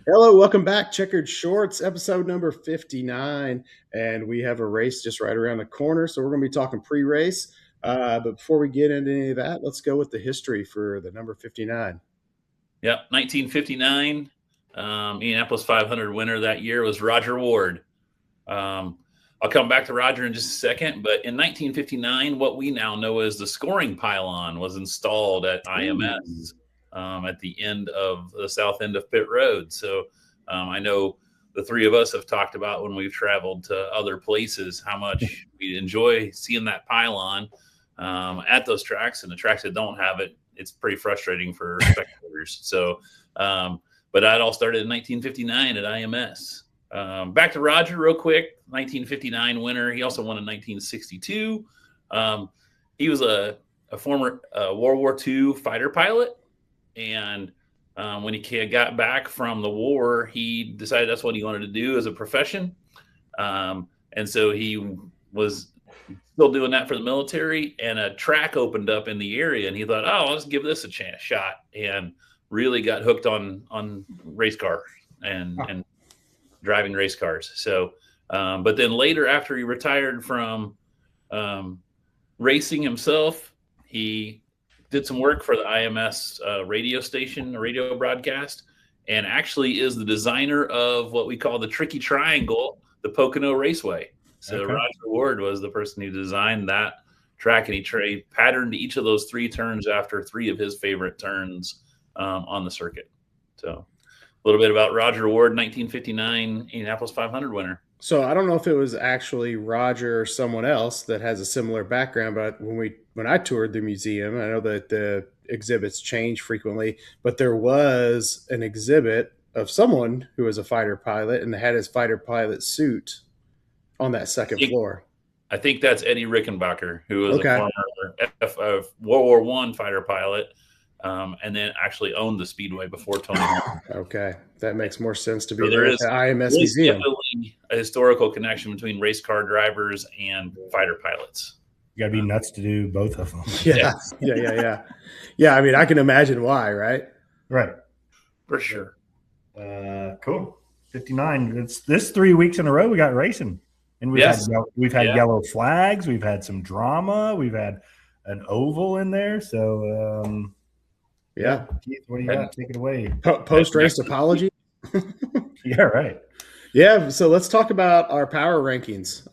Hello, welcome back. Checkered Shorts, episode number 59. And we have a race just right around the corner. So we're going to be talking pre race. But before we get into any of that, let's go with the history for the number 59. Yep, 1959. Indianapolis 500 winner that year was Roger Ward. I'll come back to Roger in just a second, but in 1959, what we now know as the scoring pylon was installed at IMS at the end of the south end of Pitt Road. So I know the three of us have talked about when we've traveled to other places how much we enjoy seeing that pylon at those tracks, and the tracks that don't have it, it's pretty frustrating for spectators. So, but that all started in 1959 at IMS. Back to Roger real quick, 1959 winner. He also won in 1962. He was a former World War II fighter pilot. And when he got back from the war, he decided that's what he wanted to do as a profession. And so he was still doing that for the military, and a track opened up in the area, and he thought, oh, let's give this a shot, and really got hooked on race cars and driving race cars. So, but then later, after he retired from racing himself, he did some work for the IMS radio station, a radio broadcast, and actually is the designer of what we call the Tricky Triangle, the Pocono Raceway. So okay. Roger Ward was the person who designed that track, and he patterned each of those three turns after three of his favorite turns on the circuit. So a little bit about Roger Ward, 1959 Indianapolis 500 winner. So I don't know if it was actually Roger or someone else that has a similar background, but when I toured the museum, I know that the exhibits change frequently, but there was an exhibit of someone who was a fighter pilot and had his fighter pilot suit on that second floor. I think that's Eddie Rickenbacker, who was a former World War I fighter pilot, and then actually owned the Speedway before Tony Hawk. Okay, that makes more sense to be there at the IMS Museum. Definitely a historical connection between race car drivers and fighter pilots. You got to be nuts to do both of them. Yeah. I mean, I can imagine why, right? Right. For sure. Cool. 59. It's this 3 weeks in a row we got racing. And we've had yellow flags. We've had some drama. We've had an oval in there. So, Keith, what do you got? Take it away. Post-race apology? Yeah, right. Yeah, so let's talk about our power rankings.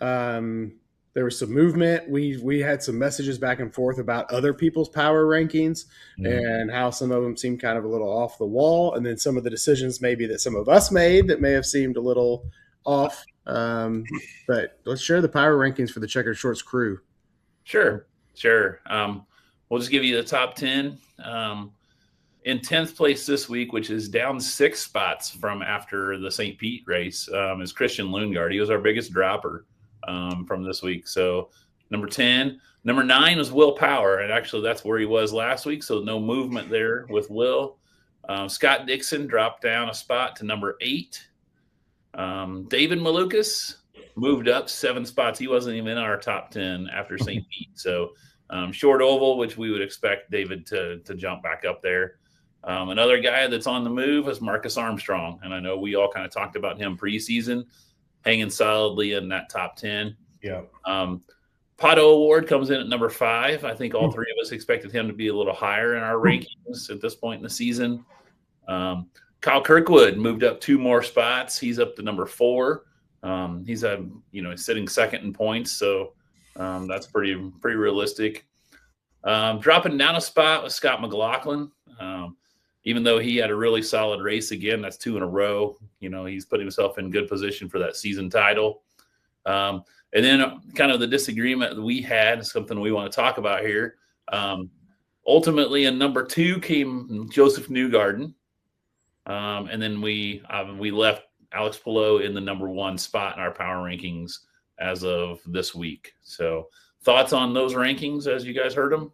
There was some movement. We had some messages back and forth about other people's power rankings and how some of them seemed kind of a little off the wall, and then some of the decisions maybe that some of us made that may have seemed a little off. But let's share the power rankings for the Checkered Shorts crew. Sure. We'll just give you the top 10. In 10th place this week, which is down 6 spots from after the St. Pete race, is Christian Lundgaard. He was our biggest dropper from this week. So number 10. Number 9 was Will Power, and actually that's where he was last week, so no movement there with Will. Scott Dixon dropped down a spot to number 8. David Malukas moved up 7 spots. He wasn't even in our top 10 after St. Pete. So short oval, which we would expect David to jump back up there. Another guy that's on the move is Marcus Armstrong. And I know we all kind of talked about him preseason, hanging solidly in that top 10. Yeah. Pato Award comes in at number 5. I think all three of us expected him to be a little higher in our rankings at this point in the season. Kyle Kirkwood moved up 2 more spots. He's up to number 4. He's sitting second in points, so that's pretty realistic. Dropping down a spot was Scott McLaughlin. Even though he had a really solid race again, that's 2 in a row. He's putting himself in good position for that season title. And then kind of the disagreement that we had, something we want to talk about here. Ultimately, in number 2 came Joseph Newgarden. And then we left Alex Palou in the number 1 spot in our power rankings as of this week. So thoughts on those rankings as you guys heard them?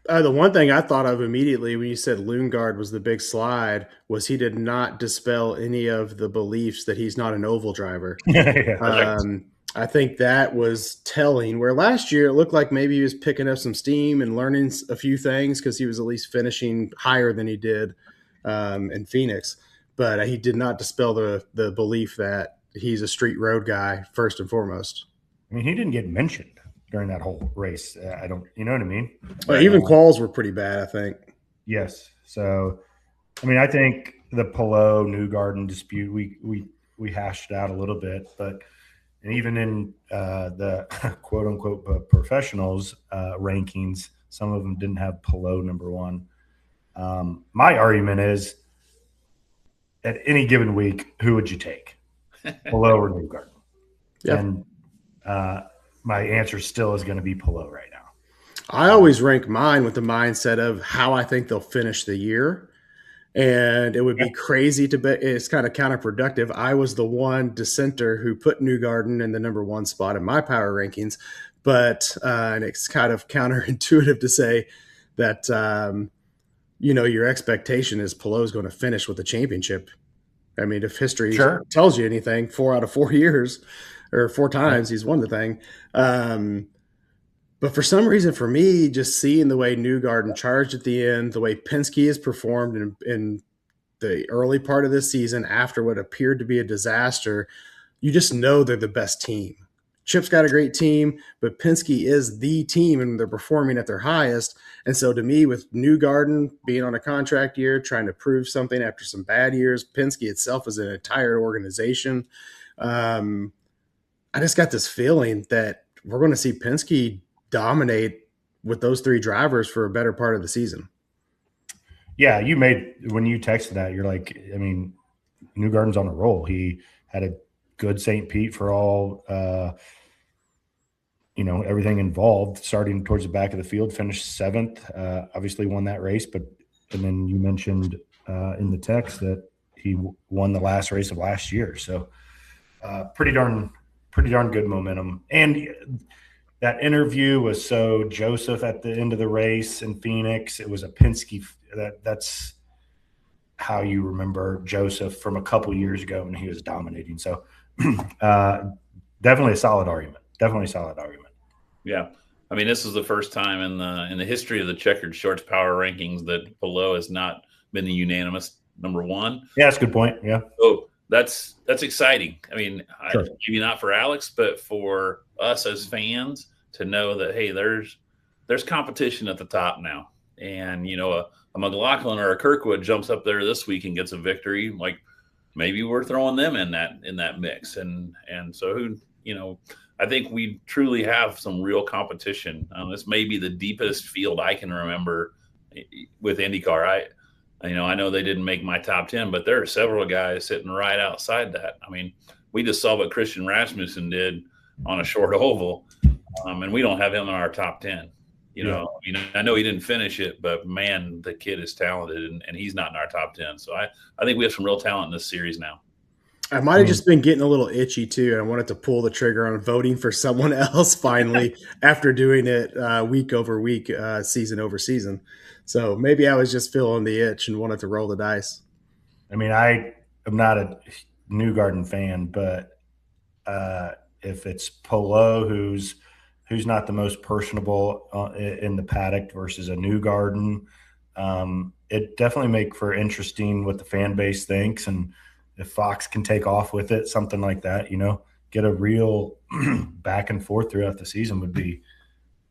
The one thing I thought of immediately when you said Lundgaard was the big slide was he did not dispel any of the beliefs that he's not an oval driver. I think that was telling, where last year it looked like maybe he was picking up some steam and learning a few things because he was at least finishing higher than he did in Phoenix. but he did not dispel the belief that he's a street road guy first and foremost. I mean, he didn't get mentioned during that whole race. I don't, you know what I mean? But even quals were pretty bad, I think. Yes. So, I mean, I think the Palou Newgarden dispute, we hashed it out a little bit, but and even in the quote unquote professionals rankings, some of them didn't have Palou number one. My argument is, at any given week, who would you take, Palou or Newgarden? Yep. And my answer still is going to be Palou right now. I always rank mine with the mindset of how I think they'll finish the year. And it would be crazy to bet. It's kind of counterproductive. I was the one dissenter who put Newgarden in the number one spot in my power rankings. But and it's kind of counterintuitive to say that, your expectation is Palou's going to finish with the championship. I mean, if history tells you anything, 4 out of 4 years or 4 times he's won the thing. But for some reason, for me, just seeing the way Newgarden charged at the end, the way Penske has performed in the early part of this season after what appeared to be a disaster, you just know they're the best team. Chip's got a great team, but Penske is the team, and they're performing at their highest. And so to me, with Newgarden being on a contract year, trying to prove something after some bad years, Penske itself is an entire organization. I just got this feeling that we're going to see Penske dominate with those 3 drivers for a better part of the season. Yeah, when you texted that, you're like, I mean, Newgarden's on a roll. He had a good St. Pete for all, everything involved, starting towards the back of the field, finished 7th, obviously won that race. And then you mentioned in the text that he won the last race of last year. So pretty darn good momentum. And that interview was so Joseph at the end of the race in Phoenix. It was a Penske. That's how you remember Joseph from a couple years ago when he was dominating. So definitely a solid argument. Yeah. I mean, this is the first time in the history of the Checkered Shorts power rankings that Palou has not been the unanimous number one. Yeah, that's a good point. Yeah. So that's exciting. I mean, maybe not for Alex, but for us as fans to know that, hey, there's competition at the top now. And, a McLaughlin or a Kirkwood jumps up there this week and gets a victory. Like, maybe we're throwing them in that mix. And so I think we truly have some real competition. This may be the deepest field I can remember with IndyCar. I know they didn't make my top 10, but there are several guys sitting right outside that. I mean, we just saw what Christian Rasmussen did on a short oval, and we don't have him in our top 10. I know he didn't finish it, but man, the kid is talented, and he's not in our top 10. So I think we have some real talent in this series now. I might have just been getting a little itchy too, and I wanted to pull the trigger on voting for someone else finally after doing it week over week, season over season. So maybe I was just feeling the itch and wanted to roll the dice. I mean, I am not a Newgarden fan, but if it's Palou who's not the most personable in the paddock versus a Newgarden, it definitely make for interesting what the fan base thinks, and if Fox can take off with it, something like that, get a real back and forth throughout the season would be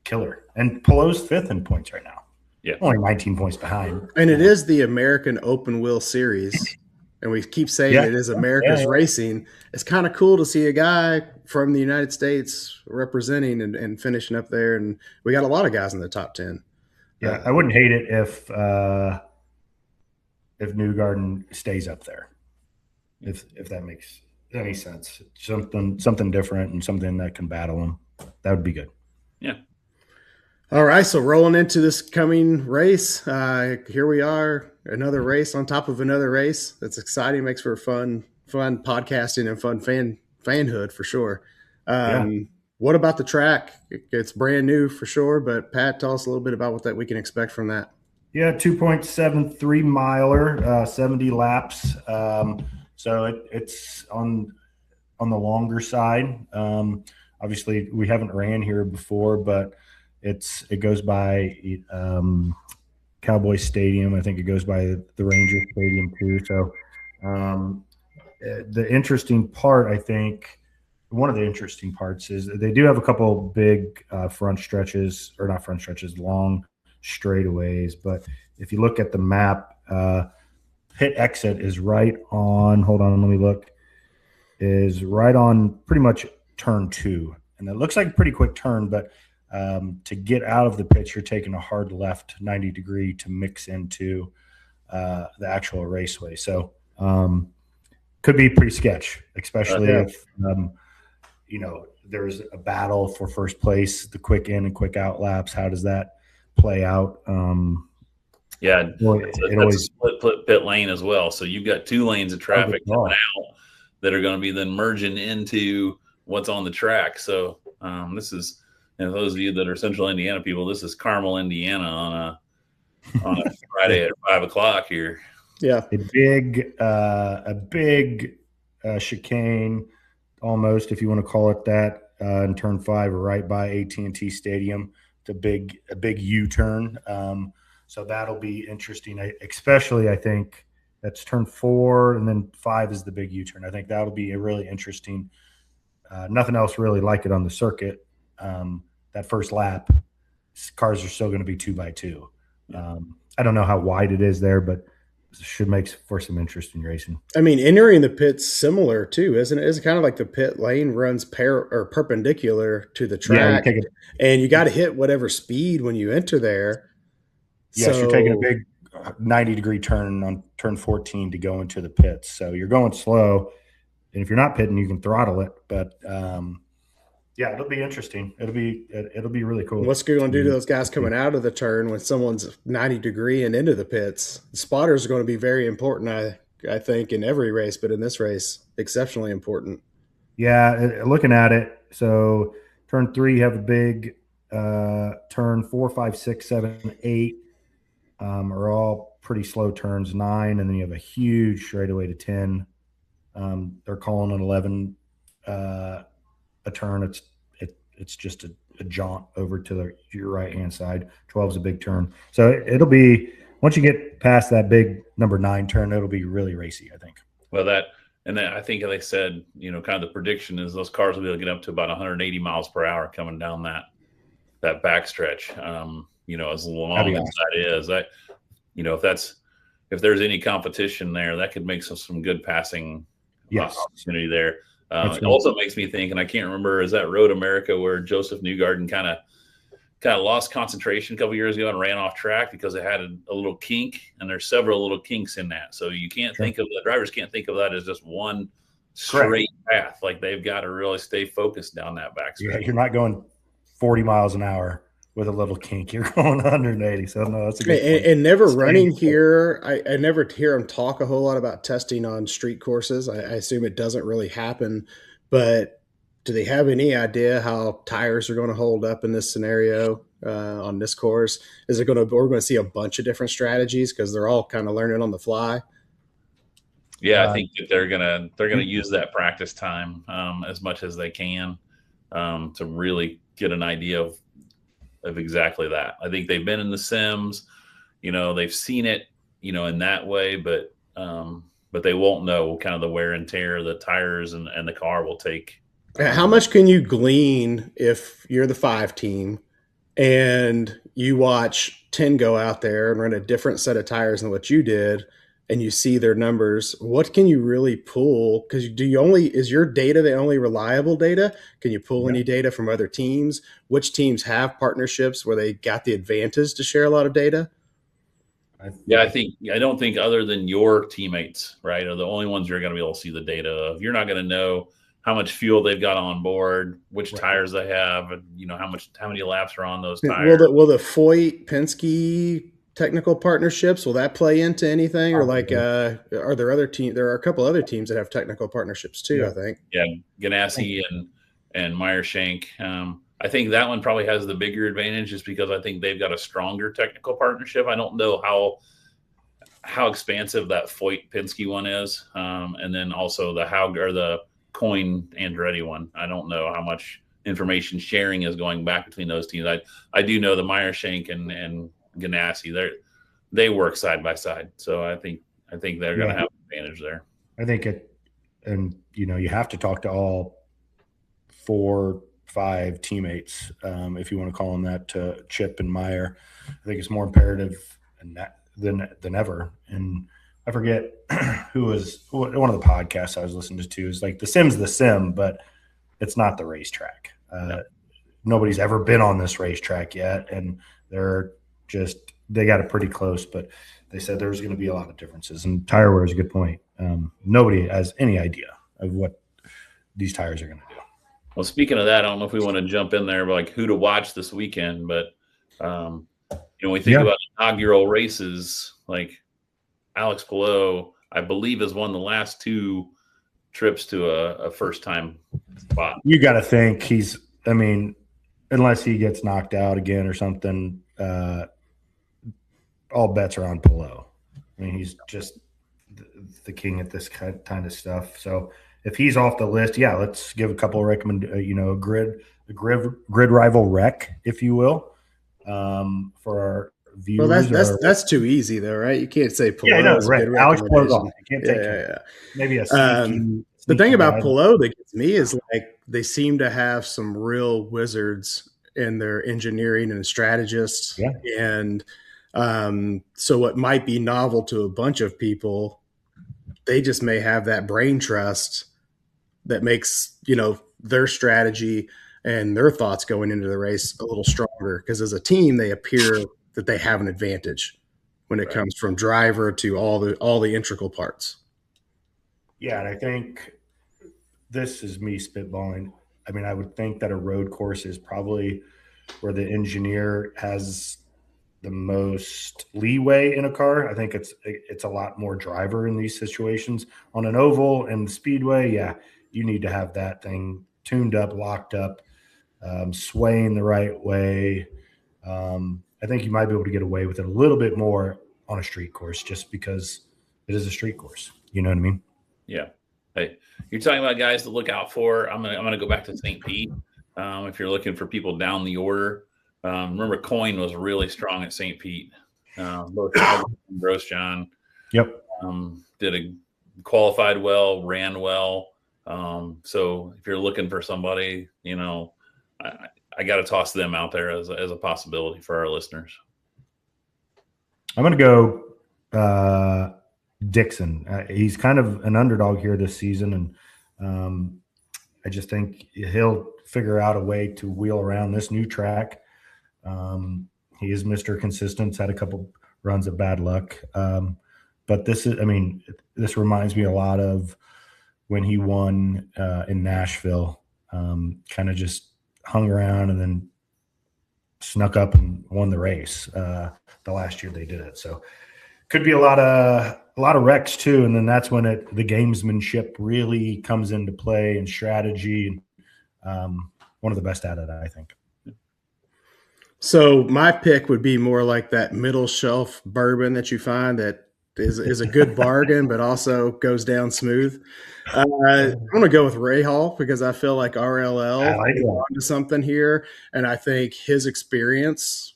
killer. And Palou's 5th in points right now. Yeah, only 19 points behind. And it is the American Open Wheel Series, and we keep saying it is America's racing. It's kind of cool to see a guy from the United States representing and finishing up there, and we got a lot of guys in the top 10. Yeah, I wouldn't hate it if Newgarden stays up there. If that makes any sense, something different and something that can battle him, that would be good. Yeah. All right, so rolling into this coming race, here we are, another race on top of another race. That's exciting, makes for fun podcasting and fun fanhood for sure. What about the track? It's brand new for sure, but Pat, tell us a little bit about what we can expect from that. Yeah, 2.73 miler, 70 laps. So it's on the longer side. Obviously, we haven't ran here before, but it goes by Cowboy Stadium. I think it goes by the Ranger Stadium too. So The interesting part, I think, one of the interesting parts is they do have a couple big front stretches, or not front stretches, long straightaways. But if you look at the map, pit exit is right on, hold on, let me look, is right on pretty much turn 2. And it looks like a pretty quick turn, but to get out of the pits, you're taking a hard left 90 degree to mix into the actual raceway. So could be pretty sketch, especially if there's a battle for first place, the quick in and quick out laps. How does that play out? It's a split pit lane as well. So you've got 2 lanes of traffic coming out that are going to be then merging into what's on the track. So this is, those of you that are Central Indiana people, this is Carmel, Indiana on a Friday at 5 o'clock here. Yeah, a big chicane, almost, if you want to call it that, in turn 5, right by AT&T Stadium. It's a big U-turn. So that'll be interesting. Especially, I think that's turn 4, and then 5 is the big U-turn. I think that'll be a really interesting. Nothing else really like it on the circuit. That first lap, cars are still going to be 2x2. I don't know how wide it is there, but should make for some interesting racing. I mean, entering the pit's similar too, isn't it? It's kind of like the pit lane runs perpendicular to the track, and you got to hit whatever speed when you enter there. Yes, you're taking a big 90 degree turn on turn 14 to go into the pits. So you're going slow, and if you're not pitting, you can throttle it. But it'll be interesting. It'll be really cool. What's going to do to those guys coming out of the turn when someone's 90 degree and into the pits? The spotters are going to be very important, I think, in every race, but in this race, exceptionally important. Yeah, looking at it, so turn 3, you have a big turn 4, 5, 6, 7, 8 are all pretty slow turns. 9, and then you have a huge straightaway to 10. They're calling an 11 a turn. It's just a jaunt over to your right hand side. 12 is a big turn. So it'll be, once you get past that big number 9 turn, it'll be really racy, I think. Well, I think they said, kind of the prediction is those cars will be able to get up to about 180 miles per hour coming down that backstretch. As long as that is, if there's any competition there, that could make some good passing opportunity there. It also makes me think, and I can't remember, is that Road America where Joseph Newgarden kind of lost concentration a couple years ago and ran off track because it had a little kink, and there's several little kinks in that. So you can't think of, the drivers can't think of that as just one straight path. Like, they've got to really stay focused down that backstretch. Yeah, you're not going 40 miles an hour with a little kink. You're going 180. So no, that's a good point. And never running here. I never hear them talk a whole lot about testing on street courses. I assume it doesn't really happen, but do they have any idea how tires are going to hold up in this scenario on this course? We're going to see a bunch of different strategies because they're all kind of learning on the fly. Yeah, I think that they're gonna use that practice time as much as they can to really get an idea of exactly that. I think they've been in the sims, they've seen it, in that way, but they won't know kind of the wear and tear the tires and the car will take. How much can you glean if you're the 5 team and you watch 10 go out there and run a different set of tires than what you did, and you see their numbers? What can you really pull? Because is your data the only reliable data? Can you pull any data from other teams? Which teams have partnerships where they got the advantage to share a lot of data? I don't think other than your teammates, right, are the only ones you're going to be able to see the data of. You're not going to know how much fuel they've got on board, which tires they have, and how many laps are on those tires. Will the Foyt Penske technical partnerships, will that play into anything? Or are there other teams? There are a couple other teams that have technical partnerships too, I think. Yeah, Ganassi and Meyer-Shank. I think that one probably has the bigger advantage just because I think they've got a stronger technical partnership. I don't know how expansive that Foyt Penske one is. And then also the Coyne Andretti one. I don't know how much information sharing is going back between those teams. I do know the Meyer-Shank and Ganassi, they work side by side. So I think they're going to have an advantage there. I think and you have to talk to all 4, 5 teammates, if you want to call them that, to Chip and Meyer. I think it's more imperative than ever. And I forget who was one of the podcasts I was listening to is like the sim's the sim, but it's not the racetrack. Nobody's ever been on this racetrack yet, and they got it pretty close, but they said there's going to be a lot of differences. And tire wear is a good point. Nobody has any idea of what these tires are going to do. Well, speaking of that, I don't know if we want to jump in there, like who to watch this weekend, but we think about inaugural races, like Alex Palou, I believe, has won the last 2 trips to a first-time spot. You got to think unless he gets knocked out again or something, all bets are on Palou. I mean, he's just the king at this kind of stuff. So if he's off the list, let's give a couple of a grid rival rec, if you will, for our viewers. Well, that's too easy though, right? You can't say Palou. Yeah, I know, right. Alex Palou's off. You can't take maybe a the thing about Palou that gets me is like they seem to have some real wizards in their engineering and strategists. Yeah. And so what might be novel to a bunch of people, they just may have that brain trust that makes, their strategy and their thoughts going into the race a little stronger, because as a team, they appear that they have an advantage when it comes from driver to all the integral parts. Yeah, and I think this is me spitballing. I mean, I would think that a road course is probably where the engineer has the most leeway in a car. I think it's a lot more driver in these situations. On an oval and speedway, you need to have that thing tuned up, locked up, swaying the right way. I think you might be able to get away with it a little bit more on a street course, just because it is a street course. You know what I mean? Yeah. Hey, you're talking about guys to look out for. I'm gonna go back to St. Pete. If you're looking for people down the order, remember Coyne was really strong at St. Pete. Both Grosjean. Yep. Qualified well, ran well. So if you're looking for somebody, I got to toss them out there as a possibility for our listeners. I'm going to go Dixon. He's kind of an underdog here this season, and I just think he'll figure out a way to wheel around this new track. He is Mr. Consistent. Had a couple runs of bad luck, but this reminds me a lot of when he won in Nashville. Kind of just hung around and then snuck up and won the race the last year they did it. So could be a lot of wrecks too, and then that's when the gamesmanship really comes into play and strategy. One of the best at it, I think. So my pick would be more like that middle shelf bourbon that you find that is a good bargain, but also goes down smooth. I'm going to go with Rahal because I feel like RLL is onto something here. And I think his experience,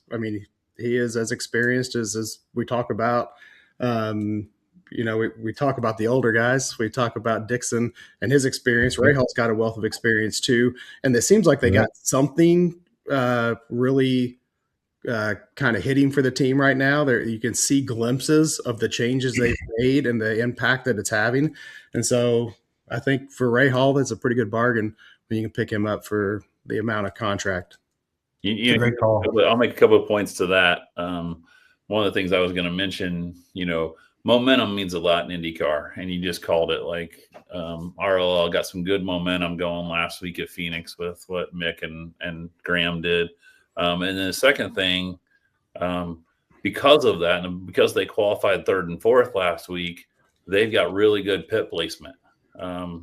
he is as experienced as we talk about. We talk about the older guys. We talk about Dixon and his experience. Rahal's got a wealth of experience too. And it seems like they got something really kind of hitting for the team right now. There, you can see glimpses of the changes they've made and the impact that it's having. And so I think for Rahal, that's a pretty good bargain when you can pick him up for the amount of contract. Great call. I'll make a couple of points to that. One of the things I was going to mention, momentum means a lot in IndyCar, and you just called it. Like RLL got some good momentum going last week at Phoenix with what Mick and Graham did. And then the second thing, because of that, and because they qualified 3rd and 4th last week, they've got really good pit placement.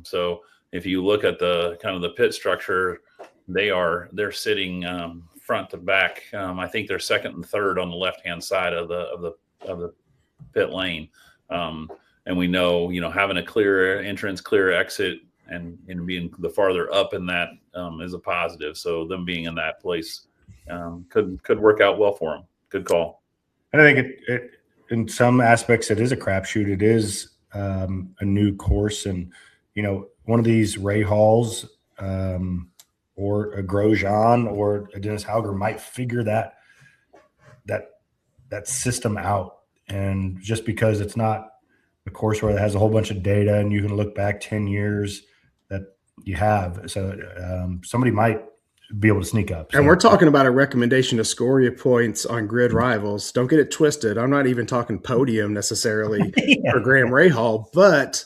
So if you look at the kind of the pit structure, they're sitting front to back. I think they're 2nd and 3rd on the left-hand side of the pit lane. And we know, having a clear entrance, clear exit, and being the farther up in that is a positive. So them being in that place could work out well for them. Good call. And I think it in some aspects it is a crapshoot. It is a new course, and one of these Ray Halls or a Grosjean or a Dennis Hauger might figure that system out. And just because it's not a course where it has a whole bunch of data and you can look back 10 years that you have, so somebody might be able to sneak up. And we're talking about a recommendation to score you points on grid rivals. Don't get it twisted. I'm not even talking podium necessarily for Graham Rahal, but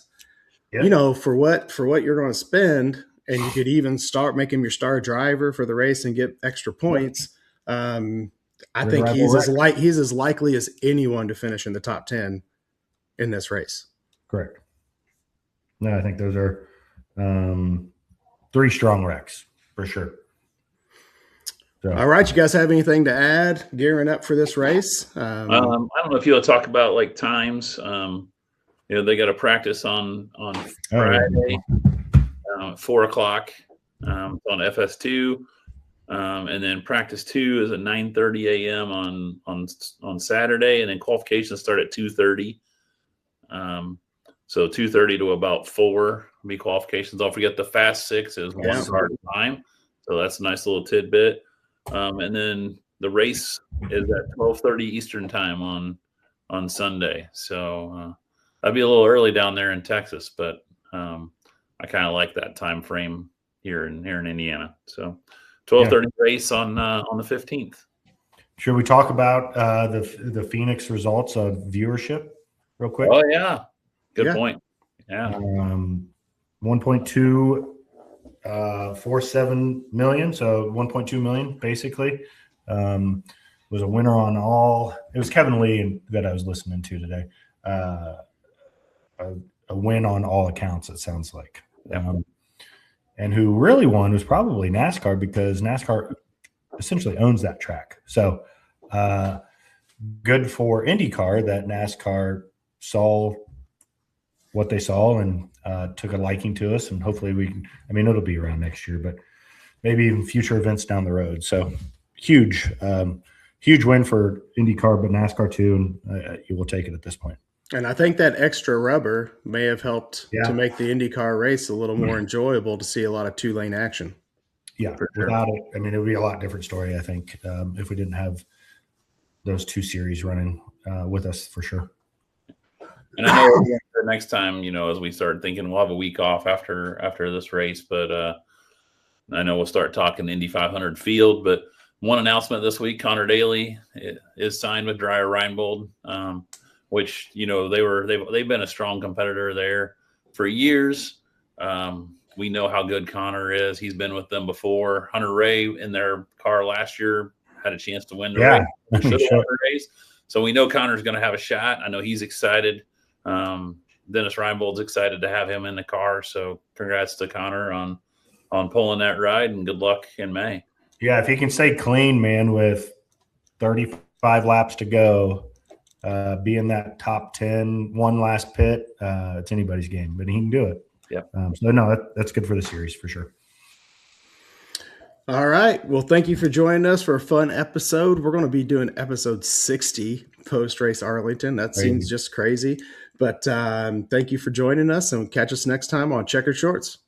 for what you're going to spend, and you could even make him your star driver for the race and get extra points. I think he's as likely as anyone to finish in the top 10 in this race. Correct. No, I think those are 3 strong wrecks for sure. So. All right, you guys have anything to add gearing up for this race? I don't know if you'll talk about like times. They got to practice on Friday, 4:00 on FS2, and then practice 2 is at 9:30 a.m. on Saturday, and then qualifications start at 2:30. So 2:30 to about 4 will be qualifications. Don't forget the fast 6 is 1 start time, so that's a nice little tidbit. And then the race is at 12:30 Eastern time on Sunday. So that'd be a little early down there in Texas, but I kind of like that time frame here in Indiana. So 12:30 race on the 15th. Should we talk about the Phoenix results of viewership real quick? Oh yeah, good point. Yeah, 1.247 million, so 1.2 million basically. Was a winner on all. It was Kevin Lee that I was listening to today. A win on all accounts, it sounds like. And who really won was probably NASCAR, because NASCAR essentially owns that track. So good for IndyCar that NASCAR saw what they saw and took a liking to us, and hopefully it'll be around next year, but maybe even future events down the road. So huge win for IndyCar, but NASCAR too, and you will take it at this point. And I think that extra rubber may have helped to make the IndyCar race a little more enjoyable, to see a lot of 2-lane action. Yeah, without it, it would be a lot different story, I think, if we didn't have those 2 series running with us for sure. And I know the next time, as we start thinking, we'll have a week off after this race, but I know we'll start talking Indy 500 field. But one announcement this week: Connor Daly is signed with Dreyer Reinbold, which they've been a strong competitor there for years. We know how good Connor is. He's been with them before. Hunter Ray in their car last year had a chance to win the race. So we know Connor's going to have a shot. I know he's excited. Dennis Reinbold's excited to have him in the car. So congrats to Connor on pulling that ride, and good luck in May. Yeah, if he can stay clean, man, with 35 laps to go, be in that top 10, one last pit, it's anybody's game, but he can do it. Yeah. So no, that's good for the series for sure. All right. Well, thank you for joining us for a fun episode. We're going to be doing episode 60 post-race Arlington. That seems just crazy. But thank you for joining us, and catch us next time on Checkered Shorts.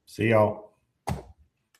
See y'all.